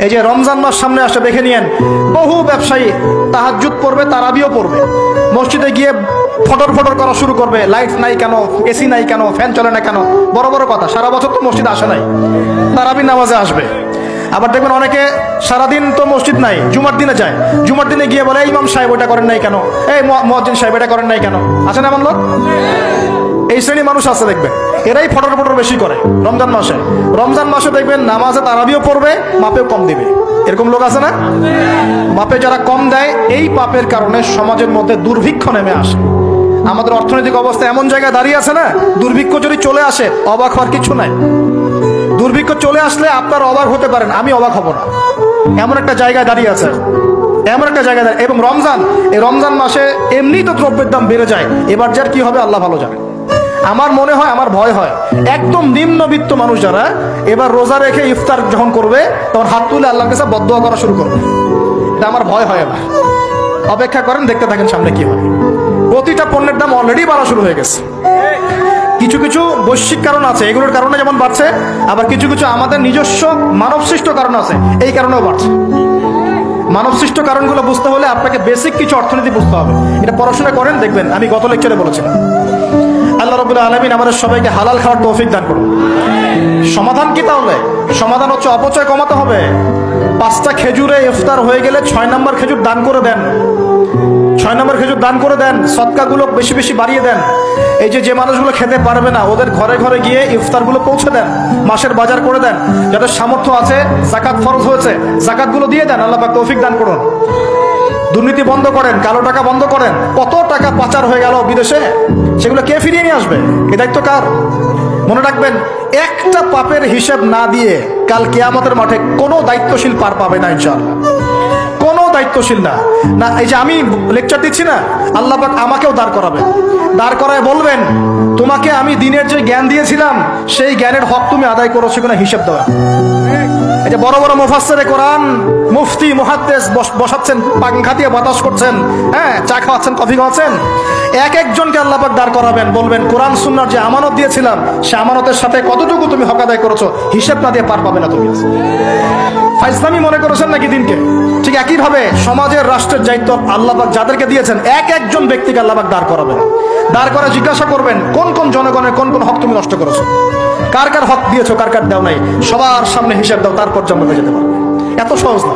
এই যে রমজান মাস সামনে আসে দেখে নিয়েন, বহু ব্যবসায়ী তাহাজ্জুদ পড়বে, তারাবিও পড়বে, মসজিদে গিয়ে ফটর ফটর করা শুরু করবে, লাইট নাই কেন, এসি নাই কেন, ফ্যান চলে না কেন, বড় বড় কথা। সারা বছর তো মসজিদে আসে নাই, তারাবি নামাজে আসবে। আবার দেখবেন অনেকে সারাদিন তো মসজিদ নাই, জুমার দিনে যায়, জুমার দিনে গিয়ে বলে ইমাম সাহেব ওটা করেন নাই কেন, এই মুয়াজ্জিন সাহেব এটা করেন নাই কেন। আছে না এমন লোক? এই শ্রেণী মানুষ আছে দেখবেন, এরাই ফটর ফটর বেশি করে রমজান মাসে। রমজান মাসে দেখবেন নামাজে তারাবিও পড়বে, মাপেও কম দিবে। এরকম লোক আছে না? মাপে যারা কম দেয়, এই পাপের কারণে সমাজের মধ্যে দুর্ভিক্ষ নেমে আসে। আমাদের অর্থনৈতিক অবস্থা এমন জায়গায় দাঁড়িয়ে আছে না, দুর্ভিক্ষ যদি চলে আসে অবাক হওয়ার কিছু নাই। দুর্ভিক্ষ চলে আসলে আপনার অবাক হতে পারেন, আমি অবাক হব না। এমন একটা জায়গায় দাঁড়িয়ে আছে, এমন একটা জায়গায় দাঁড়িয়ে। এবং রমজান, এই রমজান মাসে এমনি তো দ্রব্যের দাম বেড়ে যায়, এবার যার কি হবে আল্লাহ ভালো জানে। আমার মনে হয়, আমার ভয় হয়, একদম নিম্নবিত্ত মানুষ যারা এবার রোজা রেখে ইফতার যখন করবে তখন হাত তুলে আল্লাহর কাছে বদদোয়া করা শুরু করবে। এটা আমার ভয় হয়। এবার অপেক্ষা করেন, দেখতে থাকেন সামনে কি হয়। প্রতিটা পণ্যের দাম অলরেডি বাড়া শুরু হয়ে গেছে। কিছু কিছু বৈশ্বিক কারণ আছে, এগুলোর কারণে যেমন বাড়ছে, আবার কিছু কিছু আমাদের নিজস্ব মানব সৃষ্ট কারণ আছে, এই কারণেও বাড়ছে। মানব সৃষ্ট কারণগুলো বুঝতে হলে আপনাকে বেসিক কিছু অর্থনীতি বুঝতে হবে। এটা পড়াশোনা করেন, দেখবেন আমি গত লেকচারে বলেছিলাম। আল্লাহ রাব্বুল আলামিন আমাদের সবাইকে হালাল খাওয়ার তৌফিক দান করুন। সমাধান কি তাহলে? সমাধান হচ্ছে অপচয় কমাতে হবে। 5টা খেজুরে ইফতার হয়ে গেলে 6 নম্বর খেজুর দান করে দেন, 6 নম্বর খেজুর দান করে দেন। সদকাগুলো বেশি বেশি বাড়িয়ে দেন। এই যে মানুষগুলো খেতে পারবে না, ওদের ঘরে ঘরে গিয়ে ইফতারগুলো পৌঁছে দেন, মাসের বাজার করে দেন। যাদের সামর্থ্য আছে, জাকাত ফরজ হয়েছে, জাকাতগুলো দিয়ে দেন। আল্লাহ পাক তৌফিক দান করুন। দুর্নীতি বন্ধ করেন, কালো টাকা বন্ধ করেন। কত টাকা পাচার হয়ে গেল বিদেশে, সেগুলো কে ফিরিয়ে নিয়ে আসবে? এই দায়িত্ব কার? মনে রাখবেন, একটা পাপের হিসাব না দিয়ে কাল কিয়ামতের মাঠে কোনো দায়িত্বশীল পার পাবে না ইনশাআল্লাহ। কোনো দায়িত্বশীল না। এই যে আমি লেকচার দিচ্ছি না, আল্লাহ পাক আমাকেও দাঁড় করাবেন। দাঁড় করায় বলবেন, তোমাকে আমি দিনের যে জ্ঞান দিয়েছিলাম সেই জ্ঞানের হক তুমি আদায় করেছো কিনা হিসাব দেওয়া। এই যে বড় বড় মুফাসসিরে কোরআন, মুফতি, মুহাদ্দিস বসাচ্ছেন, পাংখা দিয়ে বাতাস করছেন, হ্যাঁ, চা খাওয়াচ্ছেন, কফি খাওয়াচ্ছেন। এক একজনকে আল্লাহ পাক দাঁড় করাবেন, বলবেন কোরআন সুন্নাহর যে আমানত দিয়েছিলাম সে আমানতের সাথে কতটুকু তুমি হক আদায় করেছো, হিসাব না দিয়ে পার পাবে না তুমি। ফাইজলামি মনে করেছেন নাকি দিনকে? ঠিক একইভাবে সমাজের, রাষ্ট্রের দায়িত্ব আল্লাহ পাক যাদেরকে দিয়েছেন, এক একজন ব্যক্তিকে আল্লাহ পাক দাঁড় করাবেন। দাঁড় করে জিজ্ঞাসা করবেন, কোন কোন জনগণের কোন কোন হক তুমি নষ্ট করেছো, কার কার হক দিয়েছো, কার কার দাও নাই, সবার সামনে হিসাব দাও, তারপর জান্নাতে যেতে পারবে। এত সহজ না।